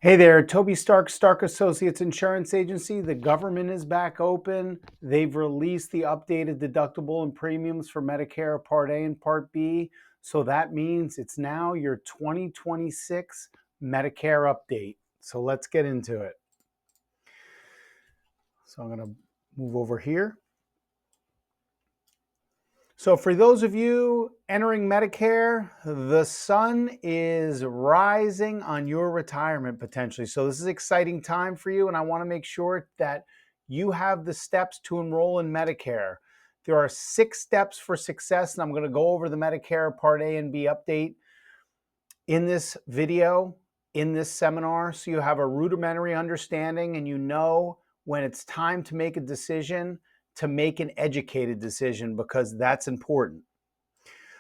Hey there, Toby Stark, Stark Associates Insurance Agency. The government is back open. They've released the updated deductible and premiums for Medicare Part A and Part B. So that means it's now your 2026 Medicare update. So let's get into it. So I'm going to move over here. So for those of you entering Medicare, the sun is rising on your retirement potentially. So this is an exciting time for you, and I want to make sure that you have the steps to enroll in Medicare. There are 6 steps for success, and I'm going to go over the Medicare Part A and B update in this video, in this seminar, so you have a rudimentary understanding and you know when it's time to make a decision, to make an educated decision, because that's important.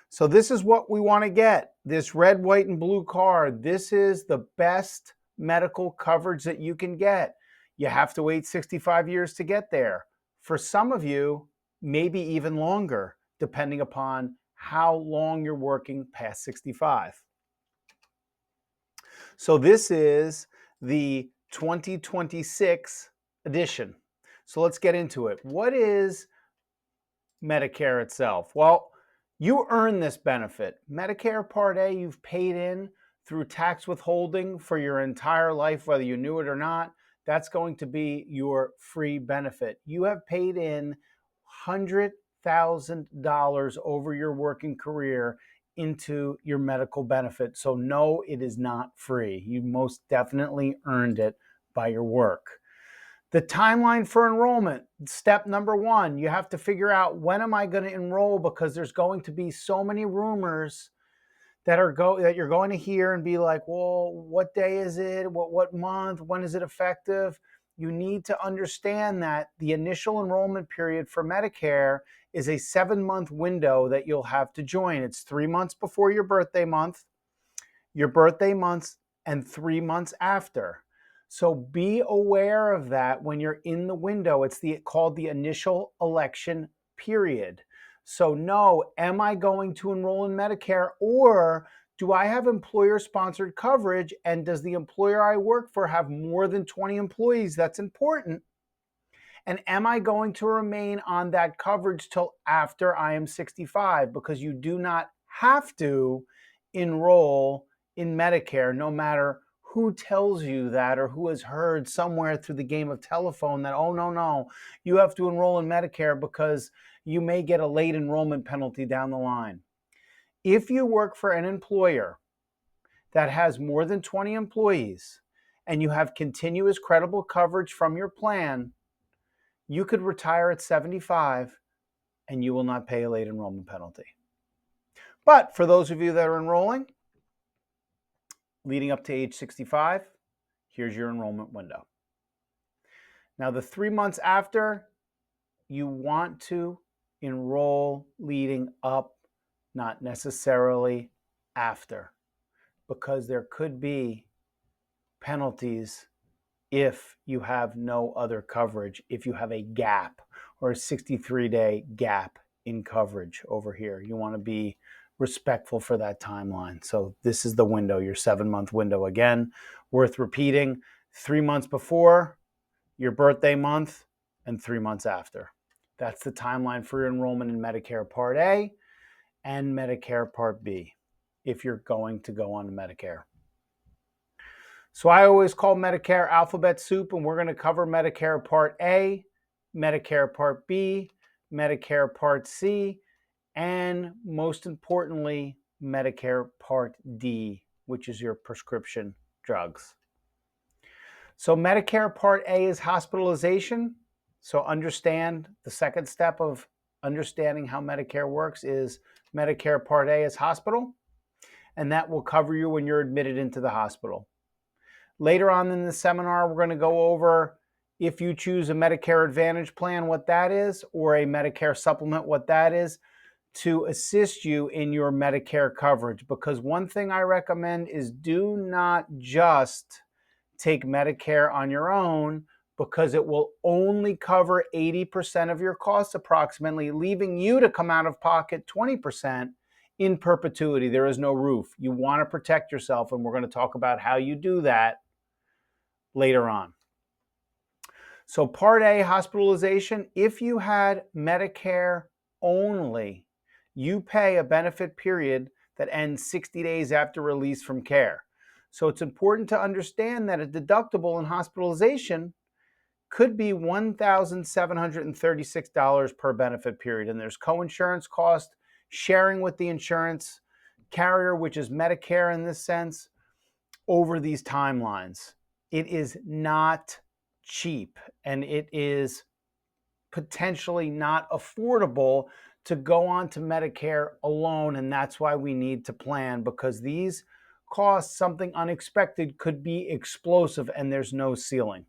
So this is what we want to get. This red, white, and blue card. This is the best medical coverage that you can get. You have to wait 65 years to get there. For some of you, maybe even longer, depending upon how long you're working past 65. So this is the 2026 edition. So let's get into it. What is Medicare itself? Well, you earn this benefit. Medicare Part A, you've paid in through tax withholding for your entire life, whether you knew it or not. That's going to be your free benefit. You have paid in $100,000 over your working career into your medical benefit. So no, it is not free. You most definitely earned it by your work. The timeline for enrollment, step number 1, you have to figure out, when am I going to enroll, because there's going to be so many rumors that you're going to hear and be like, well, what day is it? What month? When is it effective? You need to understand that the initial enrollment period for Medicare is a 7-month window that you'll have to join. It's 3 months before your birthday months, and 3 months after. So be aware of that when you're in the window. It's called the initial election period. So know, am I going to enroll in Medicare, or do I have employer-sponsored coverage, and does the employer I work for have more than 20 employees? That's important. And am I going to remain on that coverage till after I am 65? Because you do not have to enroll in Medicare, no matter who tells you that, or who has heard somewhere through the game of telephone that, oh, no, you have to enroll in Medicare because you may get a late enrollment penalty down the line. If you work for an employer that has more than 20 employees and you have continuous credible coverage from your plan, you could retire at 75 and you will not pay a late enrollment penalty. But for those of you that are enrolling leading up to age 65, here's your enrollment window. Now, the 3 months after, you want to enroll leading up, not necessarily after, because there could be penalties if you have no other coverage, if you have a gap or a 63-day gap in coverage over here. You want to be respectful for that timeline. So this is the window, your 7-month window. Again, worth repeating: 3 months before your birthday month and 3 months after. That's the timeline for your enrollment in Medicare Part A and Medicare Part B if you're going to go on to Medicare. So I always call Medicare alphabet soup, and we're going to cover Medicare Part A, Medicare Part B, Medicare Part C, and most importantly, Medicare Part D, which is your prescription drugs. So Medicare Part A is hospitalization. So understand the second step of understanding how Medicare works is Medicare Part A is hospital, and that will cover you when you're admitted into the hospital. Later on in the seminar, we're going to go over, if you choose a Medicare Advantage plan, what that is, or a Medicare Supplement, what that is, to assist you in your Medicare coverage. Because one thing I recommend is, do not just take Medicare on your own, because it will only cover 80% of your costs approximately, leaving you to come out of pocket 20% in perpetuity. There is no roof. You want to protect yourself, and we're going to talk about how you do that later on. So Part A, hospitalization, if you had Medicare only, you pay a benefit period that ends 60 days after release from care. So it's important to understand that a deductible in hospitalization could be $1,736 per benefit period. And there's coinsurance cost, sharing with the insurance carrier, which is Medicare in this sense, over these timelines. It is not cheap, and it is potentially not affordable to go on to Medicare alone. And that's why we need to plan, because these costs, something unexpected, could be explosive and there's no ceiling.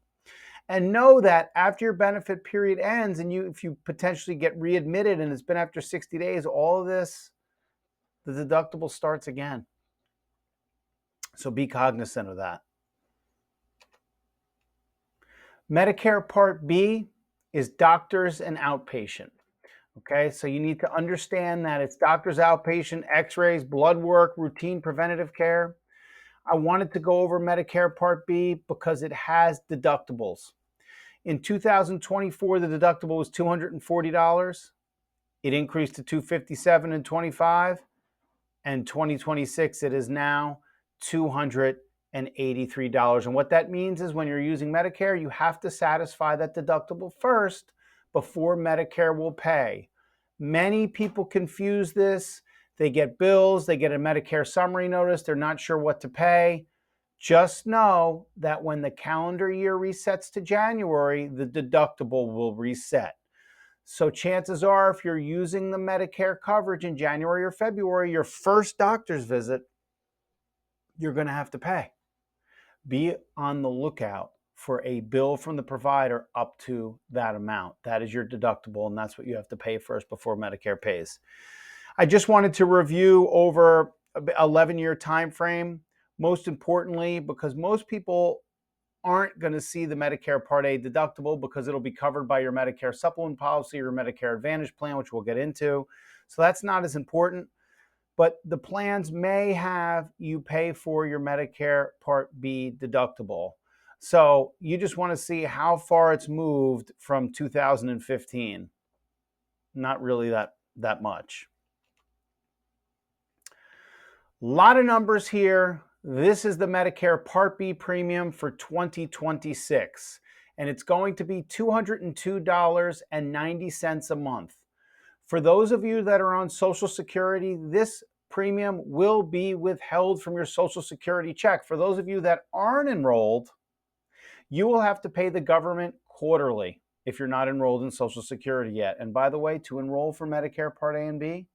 And know that after your benefit period ends and if you potentially get readmitted and it's been after 60 days, all of this, the deductible starts again. So be cognizant of that. Medicare Part B is doctors and outpatient. Okay, so you need to understand that it's doctors, outpatient, x-rays, blood work, routine preventative care. I wanted to go over Medicare Part B because it has deductibles. In 2024, the deductible was $240. It increased to $257 and $25. And 2026, it is now $283. And what that means is when you're using Medicare, you have to satisfy that deductible first before Medicare will pay. Many people confuse this. They get bills, they get a Medicare summary notice, they're not sure what to pay. Just know that when the calendar year resets to January, the deductible will reset. So chances are, if you're using the Medicare coverage in January or February, your first doctor's visit, you're going to have to pay. Be on the lookout for a bill from the provider up to that amount. That is your deductible, and that's what you have to pay first before Medicare pays. I just wanted to review over an 11-year time frame, most importantly, because most people aren't going to see the Medicare Part A deductible because it'll be covered by your Medicare supplement policy or Medicare Advantage plan, which we'll get into. So that's not as important. But the plans may have you pay for your Medicare Part B deductible. So you just want to see how far it's moved from 2015. Not really that much. A lot of numbers here. This is the Medicare Part B premium for 2026, and it's going to be $202.90 a month. For those of you that are on Social Security, this premium will be withheld from your Social Security check. For those of you that aren't enrolled, you will have to pay the government quarterly if you're not enrolled in Social Security yet. And by the way, to enroll for Medicare Part A and B,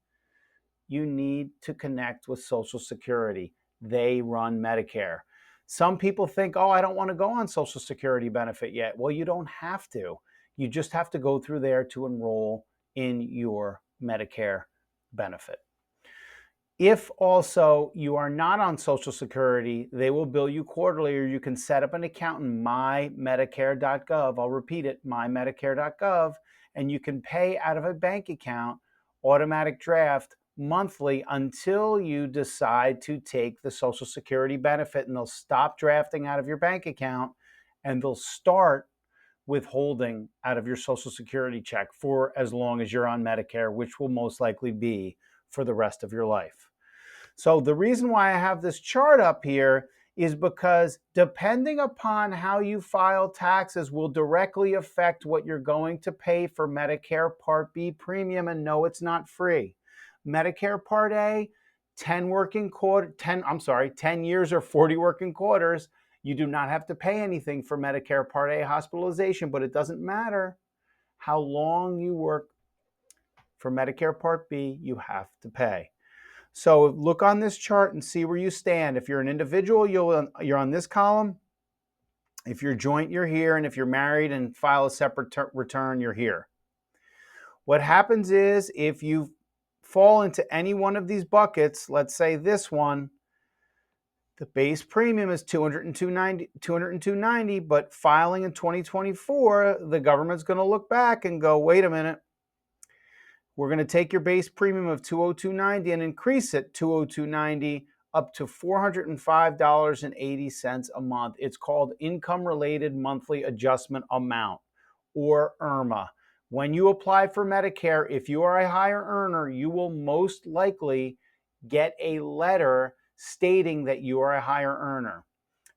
you need to connect with Social Security. They run Medicare. Some people think, oh, I don't want to go on Social Security benefit yet. Well, you don't have to. You just have to go through there to enroll in your Medicare benefit. If also you are not on Social Security, they will bill you quarterly, or you can set up an account in mymedicare.gov. I'll repeat it, mymedicare.gov, and you can pay out of a bank account, automatic draft, monthly until you decide to take the Social Security benefit, and they'll stop drafting out of your bank account and they'll start withholding out of your Social Security check for as long as you're on Medicare, which will most likely be for the rest of your life. So the reason why I have this chart up here is because depending upon how you file taxes will directly affect what you're going to pay for Medicare Part B premium. And no, it's not free. Medicare Part A, 10 years or 40 working quarters, you do not have to pay anything for Medicare Part A hospitalization, but it doesn't matter how long you work for Medicare Part B, you have to pay. So look on this chart and see where you stand. If you're an individual, you're on this column. If you're joint, you're here. And if you're married and file a separate return, you're here. What happens is if you fall into any one of these buckets, let's say this one, the base premium is $202.90, but filing in 2024, the government's going to look back and go, wait a minute, we're going to take your base premium of $202.90 and increase it $202.90 up to $405.80 a month. It's called Income Related Monthly Adjustment Amount, or IRMAA. When you apply for Medicare, if you are a higher earner, you will most likely get a letter stating that you are a higher earner.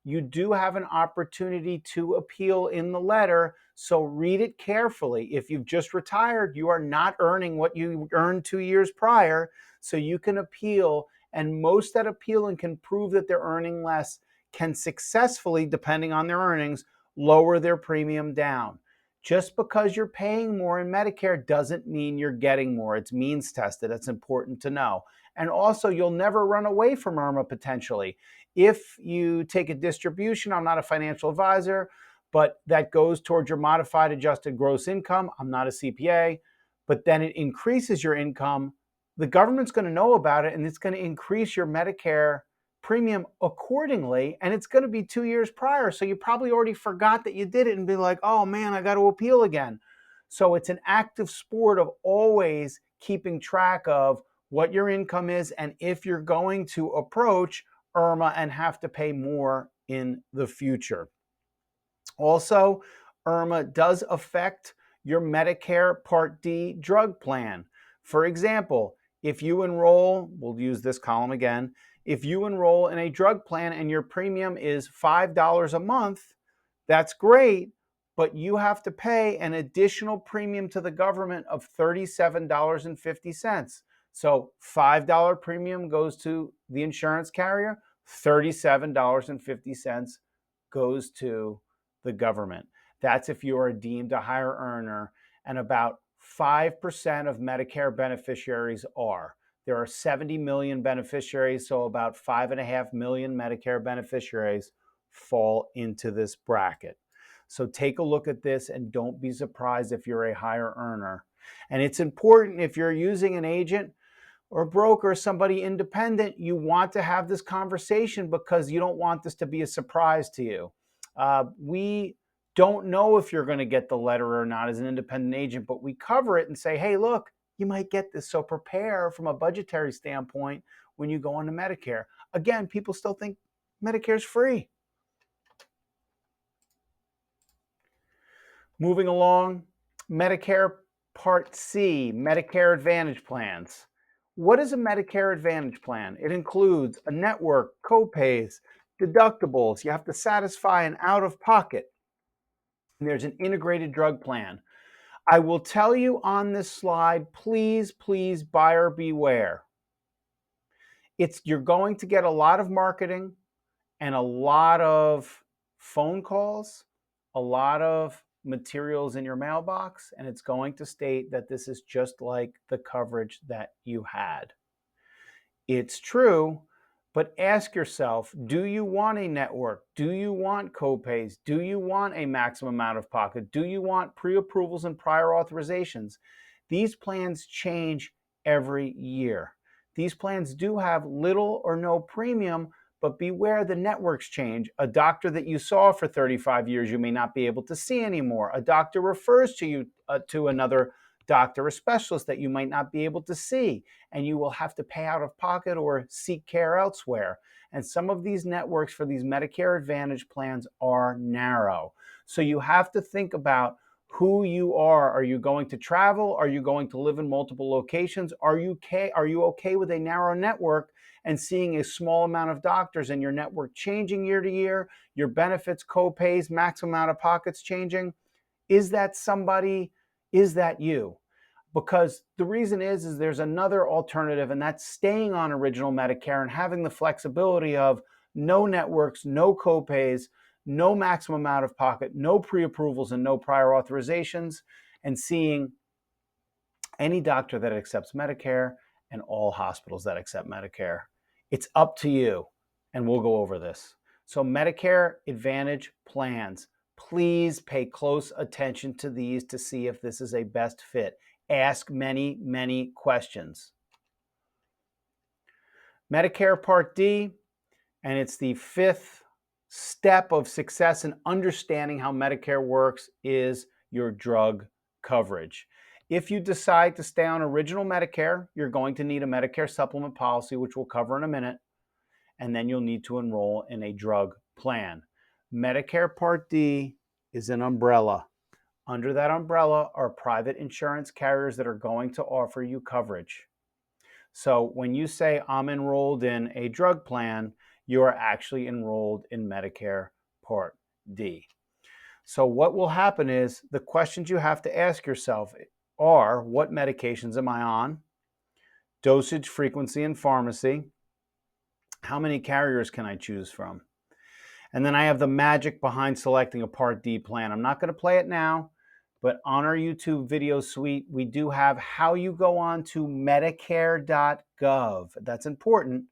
You do have an opportunity to appeal in the letter, so read it carefully. If you've just retired, you are not earning what you earned 2 years prior, so you can appeal, and most that appeal and can prove that they're earning less can successfully, depending on their earnings, lower their premium down. Just because you're paying more in Medicare doesn't mean you're getting more. It's means tested. That's important to know. And also, you'll never run away from IRMAA potentially. If you take a distribution, I'm not a financial advisor, but that goes towards your modified adjusted gross income. I'm not a CPA, but then it increases your income. The government's going to know about it, and it's going to increase your Medicare premium accordingly, and it's going to be 2 years prior. So you probably already forgot that you did it and be like, oh man, I got to appeal again. So it's an active sport of always keeping track of what your income is and if you're going to approach IRMAA and have to pay more in the future. Also, IRMAA does affect your Medicare Part D drug plan. For example, if you enroll, we'll use this column again, if you enroll in a drug plan and your premium is $5 a month, that's great, but you have to pay an additional premium to the government of $37.50. So $5 premium goes to the insurance carrier, $37.50 goes to the government. That's if you are deemed a higher earner, and about 5% of Medicare beneficiaries are. There are 70 million beneficiaries, so about 5.5 million Medicare beneficiaries fall into this bracket. So take a look at this and don't be surprised if you're a higher earner. And it's important, if you're using an agent or a broker, somebody independent, you want to have this conversation because you don't want this to be a surprise to you. We don't know if you're going to get the letter or not as an independent agent, but we cover it and say, hey, look, you might get this. So prepare from a budgetary standpoint when you go into Medicare. Again, people still think Medicare's free. Moving along, Medicare Part C, Medicare Advantage plans. What is a Medicare Advantage plan? It includes a network, copays, deductibles. You have to satisfy an out-of-pocket. And there's an integrated drug plan. I will tell you on this slide, please, please, buyer beware. You're going to get a lot of marketing and a lot of phone calls, a lot of materials in your mailbox, and it's going to state that this is just like the coverage that you had. It's true, but ask yourself, do you want a network? Do you want copays? Do you want a maximum out of pocket? Do you want pre-approvals and prior authorizations? These plans change every year. These plans do have little or no premium, but beware, the networks change. A doctor that you saw for 35 years, you may not be able to see anymore. A doctor refers to you to another doctor, a specialist that you might not be able to see, and you will have to pay out of pocket or seek care elsewhere. And some of these networks for these Medicare Advantage plans are narrow. So you have to think about who you are. Are you going to travel? Are you going to live in multiple locations? Are you okay with a narrow network and seeing a small amount of doctors and your network changing year to year, your benefits, copays, maximum out of pockets changing? Is that somebody? Is that you? Because the reason is there's another alternative, and that's staying on original Medicare and having the flexibility of no networks, no copays, no maximum out of pocket, no pre-approvals and no prior authorizations, and seeing any doctor that accepts Medicare and all hospitals that accept Medicare. It's up to you, and we'll go over this. So Medicare Advantage plans, please pay close attention to these to see if this is a best fit. Ask many, many questions. Medicare Part D, and it's the fifth step of success in understanding how Medicare works, is your drug coverage. If you decide to stay on original Medicare, you're going to need a Medicare supplement policy, which we'll cover in a minute. and then you'll need to enroll in a drug plan. Medicare Part D is an umbrella. Under that umbrella are private insurance carriers that are going to offer you coverage. So when you say I'm enrolled in a drug plan, you are actually enrolled in Medicare Part D. So what will happen is the questions you have to ask yourself are, what medications am I on? Dosage, frequency, and pharmacy. How many carriers can I choose from? And then I have the magic behind selecting a Part D plan. I'm not going to play it now, but on our YouTube video suite, we do have how you go on to Medicare.gov. That's important.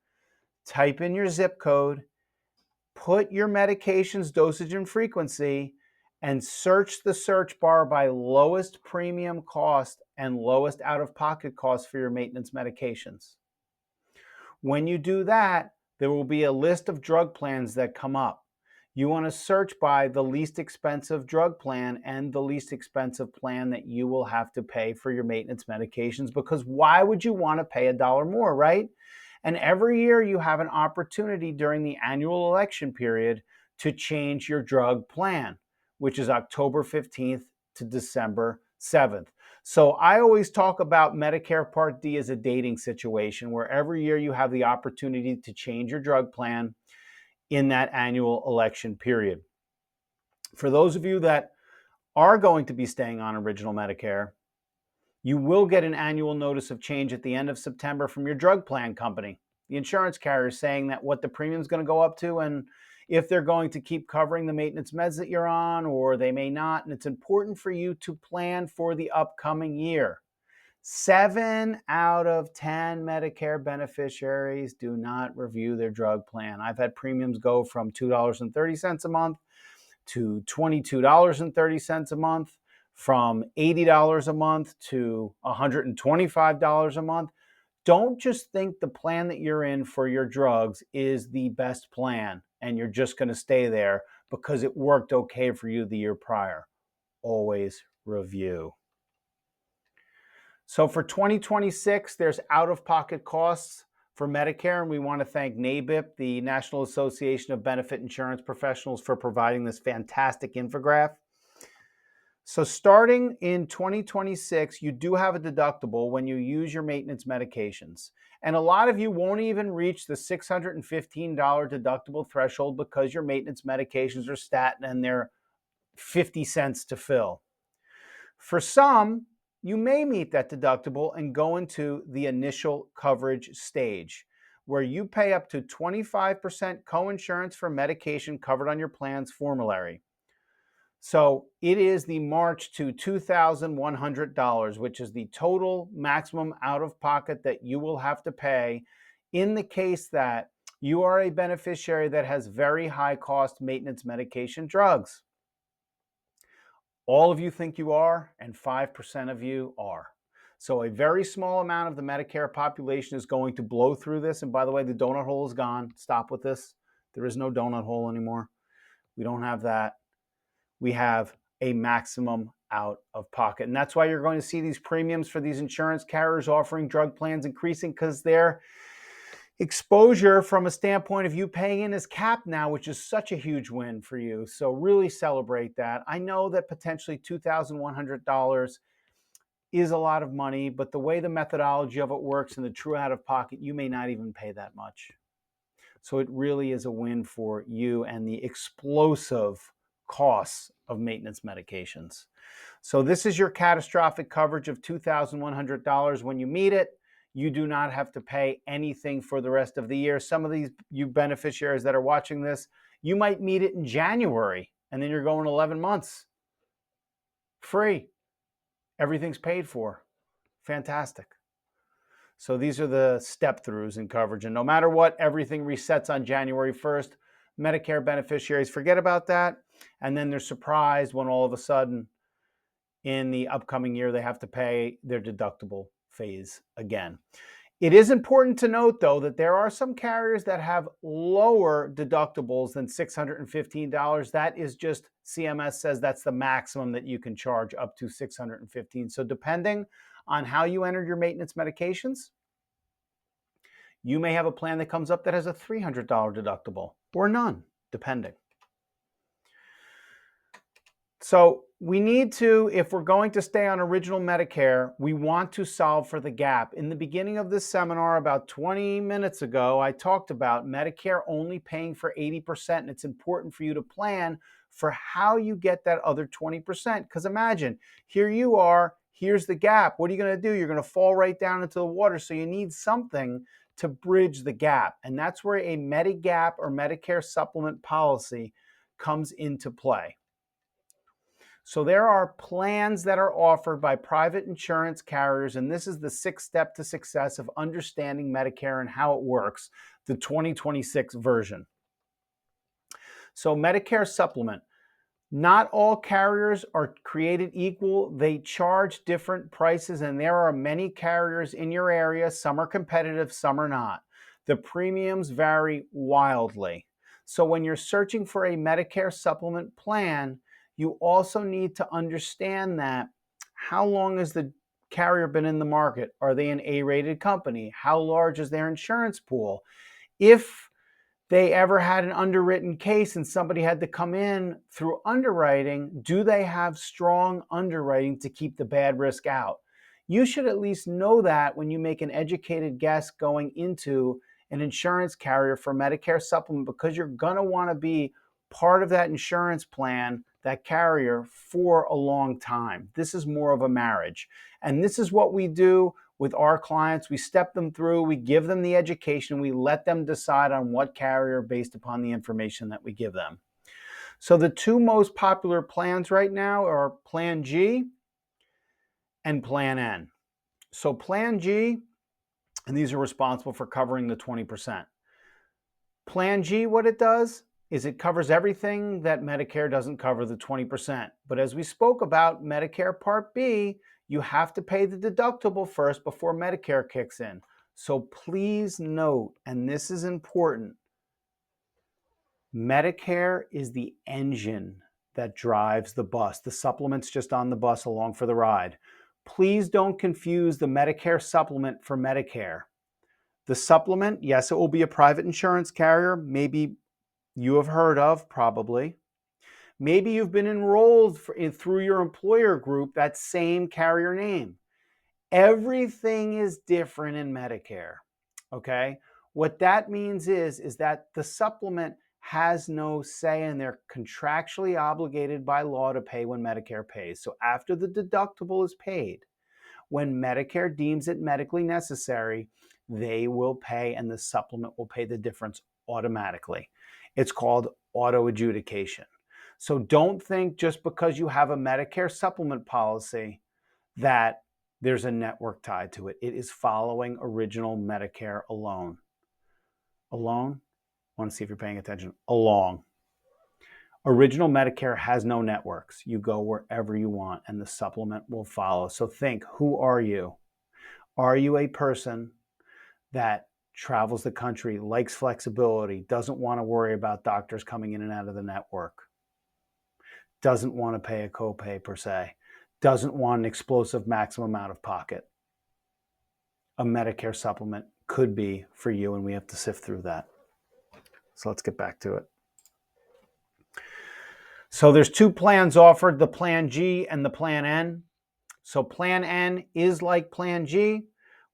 Type in your zip code, put your medications, dosage, and frequency, and search the search bar by lowest premium cost and lowest out-of-pocket cost for your maintenance medications. When you do that, there will be a list of drug plans that come up. You want to search by the least expensive drug plan and the least expensive plan that you will have to pay for your maintenance medications, because why would you want to pay $1 more, right? And every year you have an opportunity during the annual election period to change your drug plan, which is October 15th to December 7th. So I always talk about Medicare Part D as a dating situation where every year you have the opportunity to change your drug plan in that annual election period. For those of you that are going to be staying on original Medicare, you will get an annual notice of change at the end of September from your drug plan company, the insurance carrier, saying that what the premium is going to go up to and if they're going to keep covering the maintenance meds that you're on, or they may not. And it's important for you to plan for the upcoming year. 7 out of 10 Medicare beneficiaries do not review their drug plan. I've had premiums go from $2.30 a month to $22.30 a month, from $80 a month to $125 a month. Don't just think the plan that you're in for your drugs is the best plan and you're just going to stay there because it worked okay for you the year prior. Always review. So for 2026, there's out-of-pocket costs for Medicare, and we want to thank NABIP, the National Association of Benefit Insurance Professionals, for providing this fantastic infographic. So starting in 2026, you do have a deductible when you use your maintenance medications. And a lot of you won't even reach the $615 deductible threshold because your maintenance medications are statin and they're 50 cents to fill. For some, you may meet that deductible and go into the initial coverage stage, where you pay up to 25% coinsurance for medication covered on your plan's formulary. So it is the march to $2,100, which is the total maximum out-of-pocket that you will have to pay in the case that you are a beneficiary that has very high-cost maintenance medication drugs. All of you think you are, and 5% of you are. So a very small amount of the Medicare population is going to blow through this. And by the way, the donut hole is gone. Stop with this. There is no donut hole anymore. We don't have that. We have a maximum out of pocket. And that's why you're going to see these premiums for these insurance carriers offering drug plans increasing, because their exposure from a standpoint of you paying in is capped now, which is such a huge win for you. So really celebrate that. I know that potentially $2,100 is a lot of money, but the way the methodology of it works and the true out of pocket, you may not even pay that much. So it really is a win for you and the explosive costs of maintenance medications. So this is your catastrophic coverage of $2,100. When you meet it, you do not have to pay anything for the rest of the year. Some of these you beneficiaries that are watching this, you might meet it in January, and then you're going 11 months. Free. Everything's paid for. Fantastic. So these are the step-throughs in coverage. And no matter what, everything resets on January 1st. Medicare beneficiaries forget about that, and then they're surprised when all of a sudden in the upcoming year they have to pay their deductible phase again. It is important to note, though, that there are some carriers that have lower deductibles than $615. That is just, CMS says that's the maximum that you can charge, up to $615. So depending on how you entered your maintenance medications, You may have a plan that comes up that has a $300 deductible or none, depending. So we need to, if we're going to stay on original Medicare, we want to solve for the gap. In the beginning of this seminar, about 20 minutes ago, I talked about Medicare only paying for 80%, and it's important for you to plan for how you get that other 20%. Because imagine, here you are, here's the gap. What are you going to do? You're going to fall right down into the water. So you need something to bridge the gap. And that's where a Medigap or Medicare supplement policy comes into play. So there are plans that are offered by private insurance carriers, and this is the 6th step to success of understanding Medicare and how it works, the 2026 version. So Medicare supplement. Not all carriers are created equal. They charge different prices, and there are many carriers in your area. Some are competitive, some are not. The premiums vary wildly. So when you're searching for a Medicare supplement plan, you also need to understand that how long has the carrier been in the market? Are they an A-rated company? How large is their insurance pool? If they ever had an underwritten case and somebody had to come in through underwriting, do they have strong underwriting to keep the bad risk out? You should at least know that when you make an educated guess going into an insurance carrier for Medicare supplement, because you're going to want to be part of that insurance plan, that carrier, for a long time. This is more of a marriage. And this is what we do with our clients. We step them through, we give them the education, we let them decide on what carrier based upon the information that we give them. So the two most popular plans right now are Plan G and Plan N. So Plan G, and these are responsible for covering the 20%. Plan G, what it does is it covers everything that Medicare doesn't cover, the 20%. But as we spoke about Medicare Part B, you have to pay the deductible first before Medicare kicks in. So please note, and this is important, Medicare is the engine that drives the bus. The supplement's just on the bus along for the ride. Please don't confuse the Medicare supplement for Medicare. The supplement, yes, it will be a private insurance carrier, maybe you have heard of, probably. Maybe you've been enrolled through your employer group, that same carrier name. Everything is different in Medicare, okay? What that means is that the supplement has no say, and they're contractually obligated by law to pay when Medicare pays. So after the deductible is paid, when Medicare deems it medically necessary, they will pay, and the supplement will pay the difference automatically. It's called auto adjudication. So don't think just because you have a Medicare supplement policy that there's a network tied to it. It is following original Medicare alone. Alone? I want to see if you're paying attention. Along. Original Medicare has no networks. You go wherever you want and the supplement will follow. So think, who are you? Are you a person that travels the country, likes flexibility, doesn't want to worry about doctors coming in and out of the network, doesn't want to pay a copay per se, doesn't want an explosive maximum out of pocket? A Medicare supplement could be for you, and we have to sift through that. So let's get back to it. So there's two plans offered, the Plan G and the Plan N. So Plan N is like Plan G,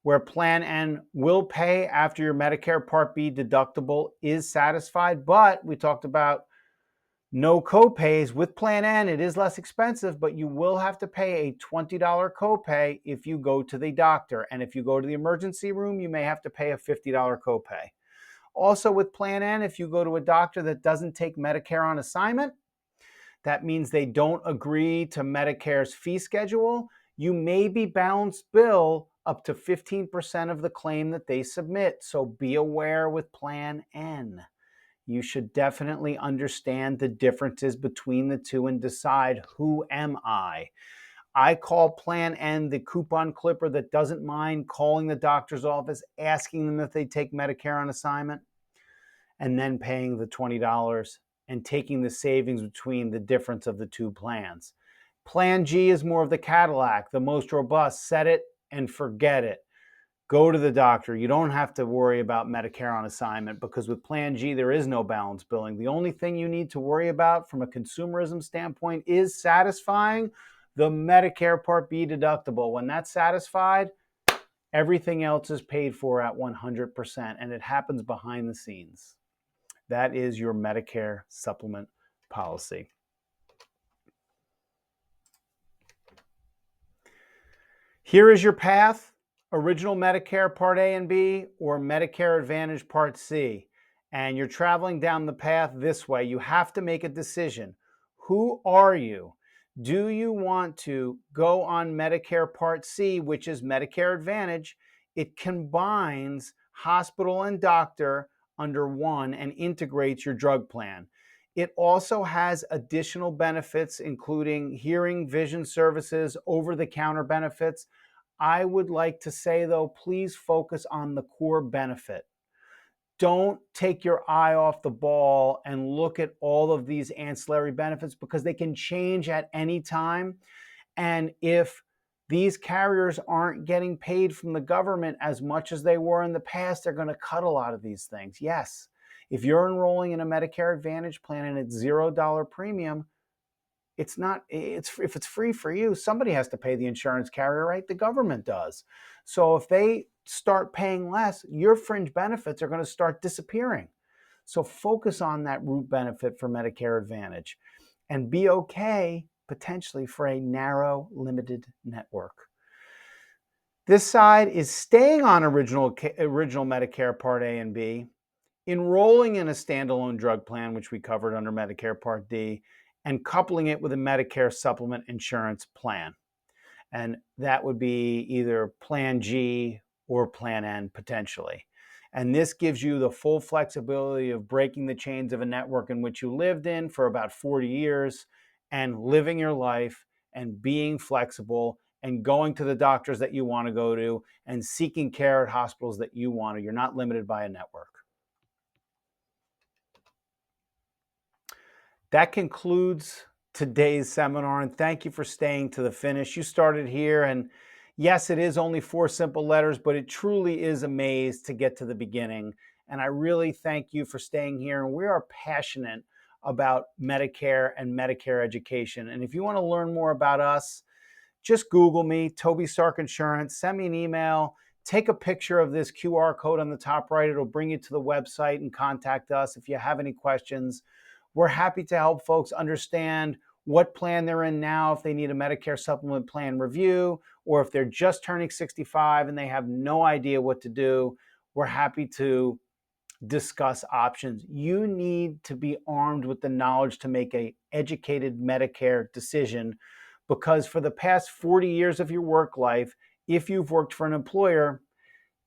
where Plan N will pay after your Medicare Part B deductible is satisfied, but we talked about no copays. With Plan N, it is less expensive, but you will have to pay a $20 copay if you go to the doctor. And if you go to the emergency room, you may have to pay a $50 copay. Also with Plan N, if you go to a doctor that doesn't take Medicare on assignment, that means they don't agree to Medicare's fee schedule, you may be balanced bill up to 15% of the claim that they submit. So be aware with Plan N. You should definitely understand the differences between the two and decide, who am I? I call Plan N the coupon clipper that doesn't mind calling the doctor's office, asking them if they take Medicare on assignment, and then paying the $20 and taking the savings between the difference of the two plans. Plan G is more of the Cadillac, the most robust, set it and forget it. Go to the doctor. You don't have to worry about Medicare on assignment because with Plan G, there is no balance billing. The only thing you need to worry about from a consumerism standpoint is satisfying the Medicare Part B deductible. When that's satisfied, everything else is paid for at 100%, and it happens behind the scenes. That is your Medicare supplement policy. Here is your path: original Medicare Part A and B or Medicare Advantage Part C. And you're traveling down the path this way. You have to make a decision. Who are you? Do you want to go on Medicare Part C, which is Medicare Advantage? It combines hospital and doctor under one and integrates your drug plan. It also has additional benefits, including hearing, vision services, over-the-counter benefits. I would like to say, though, please focus on the core benefit. Don't take your eye off the ball and look at all of these ancillary benefits because they can change at any time. And if these carriers aren't getting paid from the government as much as they were in the past, they're going to cut a lot of these things. Yes, if you're enrolling in a Medicare Advantage plan and it's $0 premium, if it's free for you, somebody has to pay the insurance carrier, right? The government does. So if they start paying less, your fringe benefits are going to start disappearing. So focus on that root benefit for Medicare Advantage and be okay potentially for a narrow, limited network. This side is staying on original Medicare Part A and B, enrolling in a standalone drug plan, which we covered under Medicare Part D, and coupling it with a Medicare supplement insurance plan. And that would be either Plan G or Plan N potentially. And this gives you the full flexibility of breaking the chains of a network in which you lived in for about 40 years and living your life and being flexible and going to the doctors that you want to go to and seeking care at hospitals that you want to. You're not limited by a network. That concludes today's seminar, and thank you for staying to the finish. You started here, and yes, it is only 4 simple letters, but it truly is a maze to get to the beginning. And I really thank you for staying here. And we are passionate about Medicare and Medicare education. And if you want to learn more about us, just Google me, Toby Stark Insurance, send me an email, take a picture of this QR code on the top right. It'll bring you to the website and contact us if you have any questions. We're happy to help folks understand what plan they're in now, if they need a Medicare supplement plan review, or if they're just turning 65 and they have no idea what to do. We're happy to discuss options. You need to be armed with the knowledge to make an educated Medicare decision, because for the past 40 years of your work life, if you've worked for an employer,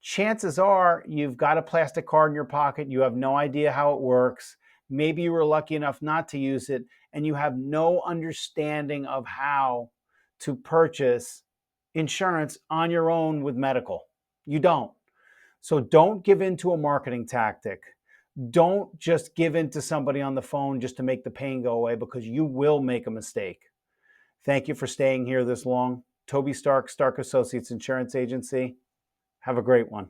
chances are you've got a plastic card in your pocket, you have no idea how it works. Maybe you were lucky enough not to use it, and you have no understanding of how to purchase insurance on your own with medical. You don't. So don't give in to a marketing tactic. Don't just give in to somebody on the phone just to make the pain go away, because you will make a mistake. Thank you for staying here this long. Toby Stark, Stark Associates Insurance Agency. Have a great one.